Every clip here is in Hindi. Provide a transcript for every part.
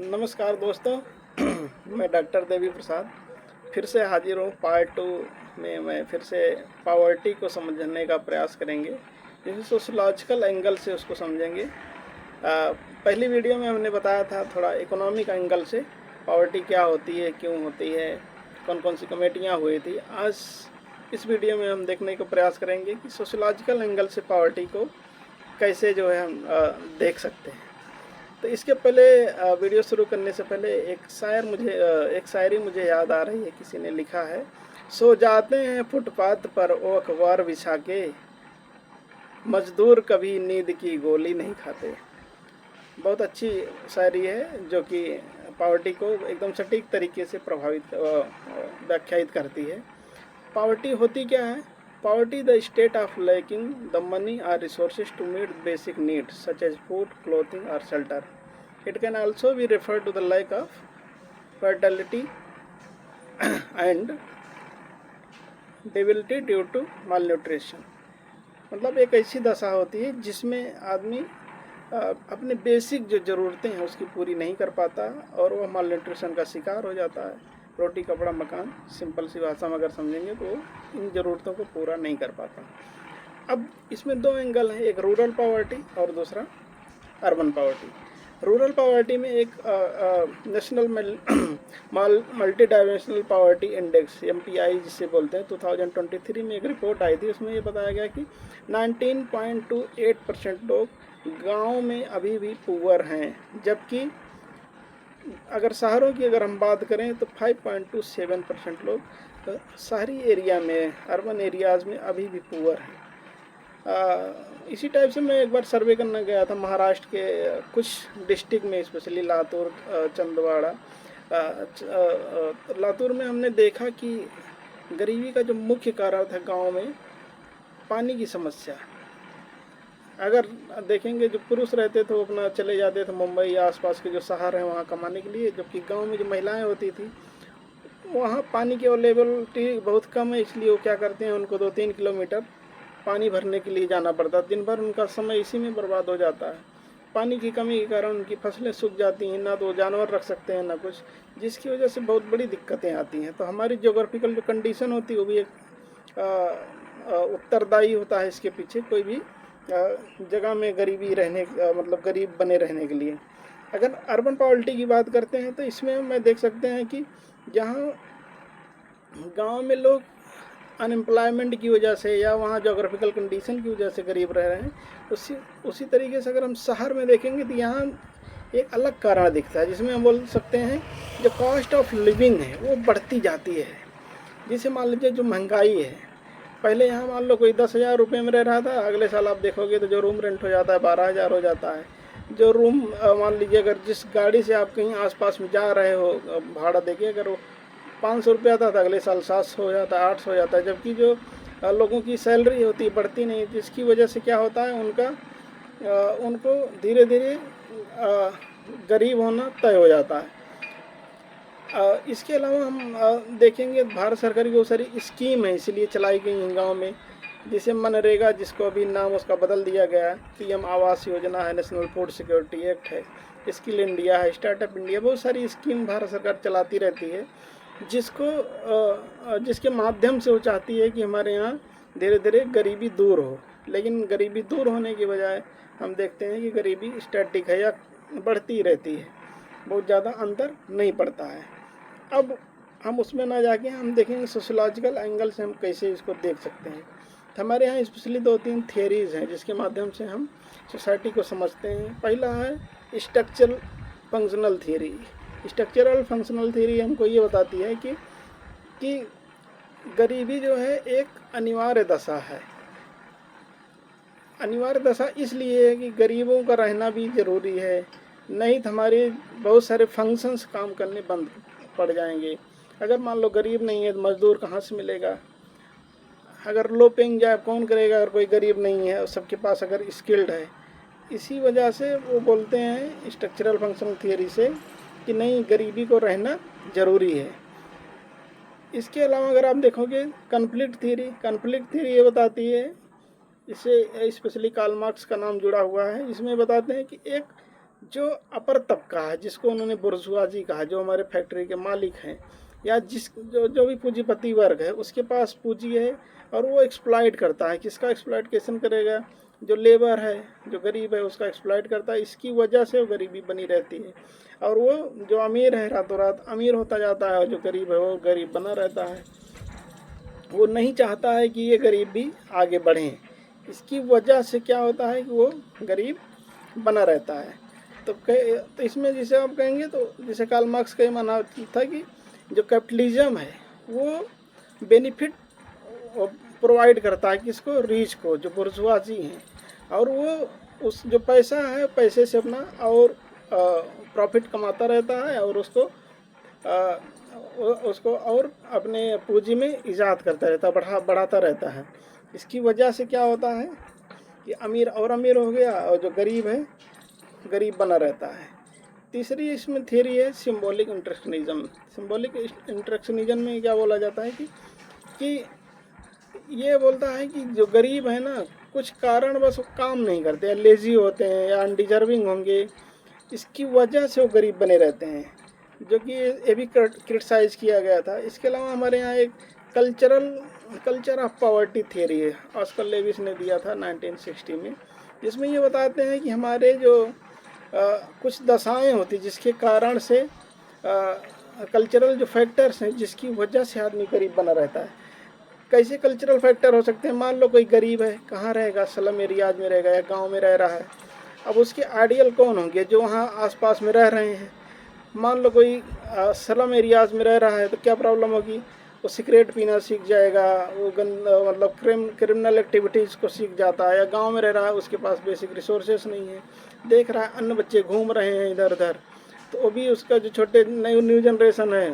नमस्कार दोस्तों। मैं डॉक्टर देवी प्रसाद फिर से हाजिर हूँ। पार्ट 2 में मैं फिर से पॉवर्टी को समझने का प्रयास करेंगे, जैसे सोशलॉजिकल एंगल से उसको समझेंगे। पहली वीडियो में हमने बताया था थोड़ा इकोनॉमिक एंगल से पॉवर्टी क्या होती है, क्यों होती है, कौन कौन सी कमेटियाँ हुई थी। आज इस वीडियो में हम देखने का प्रयास करेंगे कि सोशलॉजिकल एंगल से पॉवर्टी को कैसे जो है हम देख सकते हैं। तो इसके पहले वीडियो शुरू करने से पहले एक शायरी मुझे याद आ रही है। किसी ने लिखा है, सो जाते हैं फुटपाथ पर वो अखबार बिछा के, मजदूर कभी नींद की गोली नहीं खाते। बहुत अच्छी शायरी है जो कि पॉवर्टी को एकदम सटीक तरीके से व्याख्यायित करती है। पॉवर्टी होती क्या है? Poverty the state of lacking the money और resources to meet basic needs such as food, clothing और shelter. It can also be referred to the lack of fertility and debility due to malnutrition. मतलब एक ऐसी दशा होती है जिसमें आदमी अपने बेसिक जो ज़रूरतें हैं उसकी पूरी नहीं कर पाता और वह मालन्यूट्रिशन का शिकार हो जाता है। रोटी कपड़ा मकान, सिंपल सी भाषा में अगर समझेंगे तो इन ज़रूरतों को पूरा नहीं कर पाता। अब इसमें दो एंगल हैं, एक रूरल पॉवर्टी और दूसरा अर्बन पॉवर्टी। रूरल पॉवर्टी में एक national multi dimensional poverty index MPI जिसे बोलते हैं 2023 में एक रिपोर्ट आई थी। उसमें ये बताया गया कि 19.28% लोग गांव में अभी भी पुअर हैं, जबकि अगर शहरों की अगर हम बात करें तो 5.27% लोग शहरी एरिया में, अर्बन एरियाज़ में अभी भी पुअर हैं। इसी टाइप से मैं एक बार सर्वे करने गया था महाराष्ट्र के कुछ डिस्ट्रिक्ट में, स्पेशली लातूर, चंदवाड़ा। लातूर में हमने देखा कि गरीबी का जो मुख्य कारण था गांव में पानी की समस्या। अगर देखेंगे जो पुरुष रहते थे वो अपना चले जाते थे मुंबई या आसपास के जो शहर हैं वहाँ कमाने के लिए, जबकि गांव में जो महिलाएं होती थी वहाँ पानी की अवेलेबिलिटी बहुत कम है, इसलिए वो क्या करते हैं, उनको 2-3 किलोमीटर पानी भरने के लिए जाना पड़ता। दिन भर उनका समय इसी में बर्बाद हो जाता है। पानी की कमी के कारण उनकी फसलें सूख जाती हैं, ना तो जानवर रख सकते हैं ना कुछ, जिसकी वजह से बहुत बड़ी दिक्कतें आती हैं। तो हमारी ज्योग्राफिकल जो कंडीशन होती है वो भी एक उत्तरदायी होता है इसके पीछे, कोई भी जगह में गरीबी रहने मतलब गरीब बने रहने के लिए। अगर अर्बन पॉवर्टी की बात करते हैं तो इसमें मैं देख सकते हैं कि जहाँ गांव में लोग अनएम्प्लॉयमेंट की वजह से या वहाँ जोग्राफिकल कंडीशन की वजह से गरीब रह रहे हैं, उसी तरीके से अगर हम शहर में देखेंगे तो यहाँ एक अलग कारण दिखता है, जिसमें हम बोल सकते हैं जो कॉस्ट ऑफ लिविंग है वो बढ़ती जाती है। जिसे मान लीजिए जो महंगाई है, पहले यहाँ मान लो कोई 10,000 रुपये में रह रहा था, अगले साल आप देखोगे तो जो रूम रेंट हो जाता है 12,000 हो जाता है। जो रूम मान लीजिए अगर जिस गाड़ी से आप कहीं आसपास में जा रहे हो भाड़ा देके, अगर वो 500 रुपया था तो अगले साल 700 हो जाता है, 800 हो जाता है। जबकि जो लोगों की सैलरी होती है बढ़ती नहीं, जिसकी वजह से क्या होता है उनको धीरे धीरे गरीब होना तय हो जाता है। इसके अलावा हम देखेंगे भारत सरकार की बहुत सारी स्कीम है इसलिए चलाई गई हैं गाँव में, जैसे मनरेगा, जिसको अभी नाम उसका बदल दिया गया है, PM आवास योजना है, नेशनल फूड सिक्योरिटी एक्ट है, स्किल इंडिया है, स्टार्टअप इंडिया, बहुत सारी स्कीम भारत सरकार चलाती रहती है, जिसके माध्यम से वो चाहती है कि हमारे यहाँ धीरे धीरे गरीबी दूर हो। लेकिन गरीबी दूर होने की बजाय हम देखते हैं कि गरीबी स्टैटिक है या बढ़ती रहती है, बहुत ज़्यादा अंतर नहीं पड़ता है। अब हम उसमें ना जाके हम देखेंगे सोशलॉजिकल एंगल से हम कैसे इसको देख सकते हैं। तो हमारे यहाँ स्पेशली 2-3 थियरीज़ हैं जिसके माध्यम से हम सोसाइटी को समझते हैं। पहला है structural functional theory. Structural functional theory हमको ये बताती है कि गरीबी जो है एक अनिवार्य दशा है। अनिवार्य दशा इसलिए है कि गरीबों का रहना भी ज़रूरी है, नहीं तो हमारे बहुत सारे फंक्शंस काम करने बंद पड़ जाएंगे। अगर मान लो गरीब नहीं है तो मज़दूर कहाँ से मिलेगा? अगर लो पेइंग जॉब कौन करेगा अगर कोई गरीब नहीं है और सबके पास अगर स्किल्ड है? इसी वजह से वो बोलते हैं स्ट्रक्चरल फंक्शनल थियरी से कि नहीं, गरीबी को रहना ज़रूरी है। इसके अलावा अगर आप देखोगे कन्फ्लिक्ट थियरी ये बताती है, इससे स्पेशली कार्ल मार्क्स का नाम जुड़ा हुआ है। इसमें बताते हैं कि एक जो अपर तबका है, जिसको उन्होंने बुर्जुआजी कहा, जो हमारे फैक्ट्री के मालिक हैं या जो भी पूंजीपति वर्ग है, उसके पास पूंजी है और वो एक्सप्लॉइट करता है। किसका एक्सप्लॉइटेशन करेगा? जो लेबर है, जो गरीब है, उसका एक्सप्लॉइट करता है। इसकी वजह से वो गरीबी बनी रहती है और वो जो अमीर है रातों रात अमीर होता जाता है और जो गरीब है वो गरीब बना रहता है। वो नहीं चाहता है कि ये गरीब भी आगे बढ़ें। इसकी वजह से क्या होता है कि वो गरीब बना रहता है। तो इसमें जिसे आप कहेंगे, तो जिसे कार्ल मार्क्स का ये मानना था कि जो कैपिटलिज्म है वो बेनिफिट प्रोवाइड करता है किसको? रीच को, जो बुर्जुआजी हैं, और वो उस जो पैसा है पैसे से अपना और प्रॉफिट कमाता रहता है और उसको और अपने पूंजी में इजाद करता रहता है, बढ़ाता रहता है। इसकी वजह से क्या होता है कि अमीर और अमीर हो गया और जो गरीब है गरीब बना रहता है। तीसरी इसमें थ्योरी है सिंबॉलिक इंटरेक्शनिज्म। सिंबॉलिक इंटरेक्शनिज्म में क्या बोला जाता है कि ये बोलता है कि जो गरीब है ना, कुछ कारण बस वो काम नहीं करते हैं, लेज़ी होते हैं या अनडिजर्विंग होंगे, इसकी वजह से वो गरीब बने रहते हैं, जो कि ये भी क्रिटिसाइज़ किया गया था। इसके अलावा हमारे यहाँ एक कल्चर ऑफ पॉवर्टी थ्योरी है, ऑस्कर लेविस ने दिया था 1960 में, जिसमें ये बताते हैं कि हमारे जो कुछ दशाएं होती जिसके कारण से कल्चरल जो फैक्टर्स हैं जिसकी वजह से आदमी गरीब बना रहता है। कैसे कल्चरल फैक्टर हो सकते हैं? मान लो कोई गरीब है, कहाँ रहेगा? स्लम एरियाज में रहेगा या गांव में रह रहा है। अब उसके आइडियल कौन होंगे? जो वहाँ आसपास में रह रहे हैं। मान लो कोई स्लम एरियाज में रह रहा है तो क्या प्रॉब्लम होगी? वो सिगरेट पीना सीख जाएगा, वो मतलब क्रिमिनल एक्टिविटीज़ को सीख जाता है। या गांव में रह रहा है, उसके पास बेसिक रिसोर्सेस नहीं है, देख रहा है अन्य बच्चे घूम रहे हैं इधर उधर, तो वो भी उसका जो छोटे न्यू जनरेशन है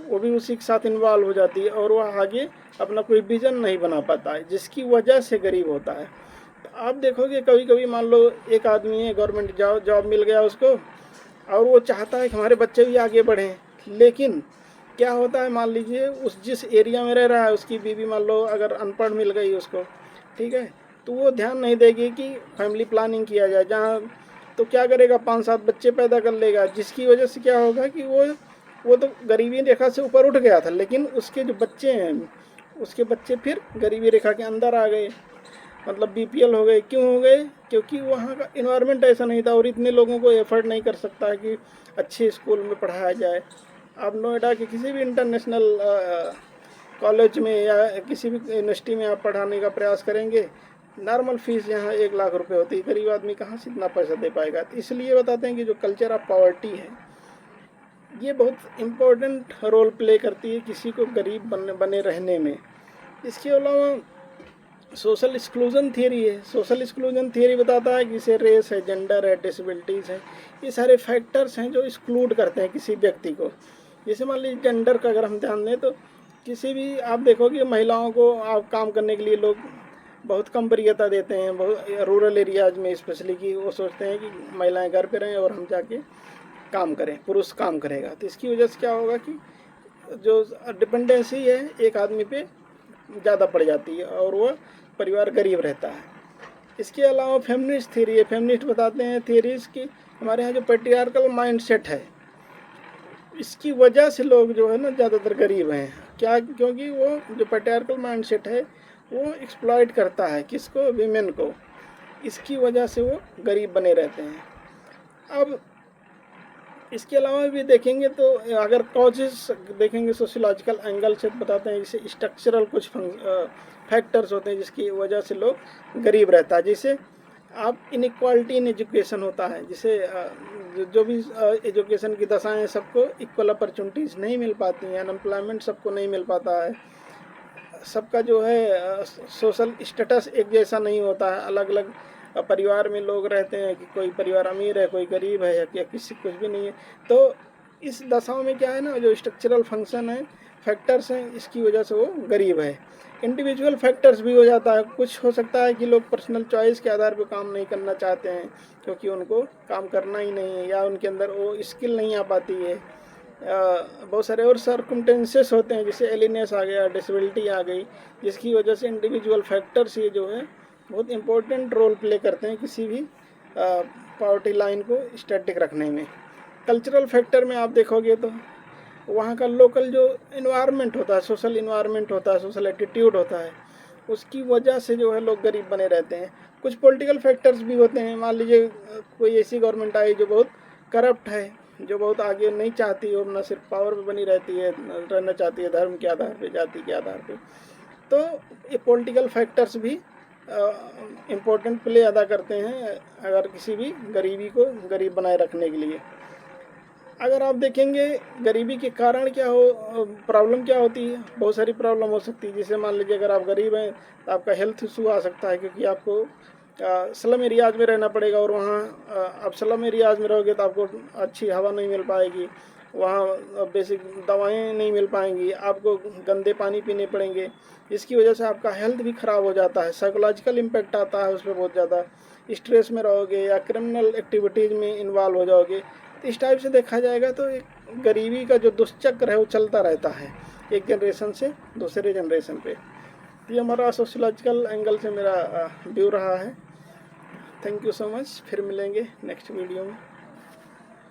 वो भी उसी के साथ इन्वॉल्व हो जाती है और वह आगे अपना कोई विज़न नहीं बना पाता है, जिसकी वजह से गरीब होता है। तो आप देखोगे कभी कभी मान लो एक आदमी है, गवर्नमेंट जॉब मिल गया उसको और वो चाहता है कि हमारे बच्चे भी आगे बढ़ें, लेकिन क्या होता है, मान लीजिए उस जिस एरिया में रह रहा है उसकी बीवी मान लो अगर अनपढ़ मिल गई उसको, ठीक है, तो वो ध्यान नहीं देगी कि फैमिली प्लानिंग किया जाए जहाँ, तो क्या करेगा? 5-7 बच्चे पैदा कर लेगा, जिसकी वजह से क्या होगा कि वो तो गरीबी रेखा से ऊपर उठ गया था, लेकिन उसके जो बच्चे हैं उसके बच्चे फिर गरीबी रेखा के अंदर आ गए, मतलब बीपीएल हो गए। क्यों हो गए? क्योंकि वहाँ का इन्वायरमेंट ऐसा नहीं था और इतने लोगों को एफर्ट नहीं कर सकता है कि अच्छे स्कूल में पढ़ाया जाए। आप नोएडा के किसी भी इंटरनेशनल कॉलेज में या किसी भी यूनिवर्सिटी में आप पढ़ाने का प्रयास करेंगे, नॉर्मल फीस यहाँ 1 लाख रुपए होती है, गरीब आदमी कहाँ से इतना पैसा दे पाएगा? तो इसलिए बताते हैं कि जो कल्चर ऑफ पॉवर्टी है ये बहुत इम्पोर्टेंट रोल प्ले करती है किसी को गरीब बने रहने में। इसके अलावा सोशल एक्सक्लूजन थियरी है। सोशल एक्सक्लूजन थियरी बताता है कि जैसे रेस है, जेंडर है, डिसेबिलिटीज़ है, ये सारे फैक्टर्स हैं जो एक्सक्लूड करते हैं किसी व्यक्ति को। जैसे मान लीजिए जेंडर का अगर हम ध्यान दें तो किसी भी आप देखोगे महिलाओं को आप काम करने के लिए लोग बहुत कम वरीयता देते हैं, बहुत रूरल एरियाज में स्पेशली, कि वो सोचते हैं कि महिलाएं घर पे रहें और हम जाके काम करें, पुरुष काम करेगा। तो इसकी वजह से क्या होगा कि जो डिपेंडेंसी है एक आदमी पे ज़्यादा पड़ जाती है और वह परिवार गरीब रहता है। इसके अलावा फेमिनिस्ट थ्योरी है। फेमिनिस्ट बताते हैं थ्योरीज की हमारे यहाँ जो पैट्रियार्कल माइंडसेट है इसकी वजह से लोग जो है ना ज़्यादातर गरीब हैं। क्या? क्योंकि वो जो पैट्रियार्कल माइंडसेट है वो एक्सप्लॉइट करता है किसको? वीमेन को। इसकी वजह से वो गरीब बने रहते हैं। अब इसके अलावा भी देखेंगे तो अगर कॉजेस देखेंगे सोशियोलॉजिकल एंगल से बताते हैं, जैसे स्ट्रक्चरल कुछ फैक्टर्स होते हैं जिसकी वजह से लोग गरीब रहता है। जैसे आप इनइक्वालिटी इन एजुकेशन होता है, जिसे जो भी एजुकेशन की दशाएं सबको इक्वल अपॉर्चुनिटीज़ नहीं मिल पाती हैं, अनएम्प्लॉयमेंट सबको नहीं मिल पाता है, सबका जो है सोशल स्टेटस एक जैसा नहीं होता है, अलग अलग परिवार में लोग रहते हैं कि कोई परिवार अमीर है, कोई गरीब है या किसी कुछ भी नहीं है। तो इस दशाओं में क्या है ना, जो स्ट्रक्चरल फंक्शन है, फैक्टर्स हैं, इसकी वजह से वो गरीब है। इंडिविजुअल फैक्टर्स भी हो जाता है। कुछ हो सकता है कि लोग पर्सनल चॉइस के आधार पर काम नहीं करना चाहते हैं क्योंकि उनको काम करना ही नहीं है या उनके अंदर वो स्किल नहीं आ पाती है। बहुत सारे और सर्कमटेंसेस होते हैं, जैसे एलिनेस आ गया, डिसेबिलिटी आ गई, जिसकी वजह से इंडिविजुअल फैक्टर्स ये जो है बहुत इम्पोर्टेंट रोल प्ले करते हैं किसी भी पॉवर्टी लाइन को स्टैटिक रखने में। कल्चरल फैक्टर में आप देखोगे तो वहाँ का लोकल जो इन्वायरमेंट होता है, सोशल इन्वायरमेंट होता है, सोशल एटीट्यूड होता है, उसकी वजह से जो है लोग गरीब बने रहते हैं। कुछ पॉलिटिकल फैक्टर्स भी होते हैं। मान लीजिए कोई ऐसी गवर्नमेंट आई जो बहुत करप्ट है, जो बहुत आगे नहीं चाहती, और न सिर्फ पावर में बनी रहती है, रहना चाहती है धर्म के आधार पे, जाति के आधार पे, तो ये पॉलिटिकल फैक्टर्स भी इम्पोर्टेंट प्ले अदा करते हैं अगर किसी भी गरीबी को गरीब बनाए रखने के लिए। अगर आप देखेंगे गरीबी के कारण क्या हो, प्रॉब्लम क्या होती है, बहुत सारी प्रॉब्लम हो सकती है। जैसे मान लीजिए अगर आप गरीब हैं तो आपका हेल्थ इशू आ सकता है, क्योंकि आपको स्लम एरियाज में रहना पड़ेगा, और वहाँ आप स्लम एरियाज में रहोगे तो आपको अच्छी हवा नहीं मिल पाएगी, वहाँ बेसिक दवाएं नहीं मिल पाएंगी, आपको गंदे पानी पीने पड़ेंगे, जिसकी वजह से आपका हेल्थ भी ख़राब हो जाता है, साइकोलॉजिकल इम्पैक्ट आता है उस पर बहुत ज़्यादा। स्ट्रेस में रहोगे या क्रिमिनल एक्टिविटीज़ में इन्वॉल्व हो जाओगे। तो इस टाइप से देखा जाएगा तो एक गरीबी का जो दुष्चक्र है वो चलता रहता है एक जनरेशन से दूसरे जनरेशन पे। ये हमारा सोशियोलॉजिकल एंगल से मेरा व्यू रहा है। Thank you so much. फिर मिलेंगे नेक्स्ट वीडियो में।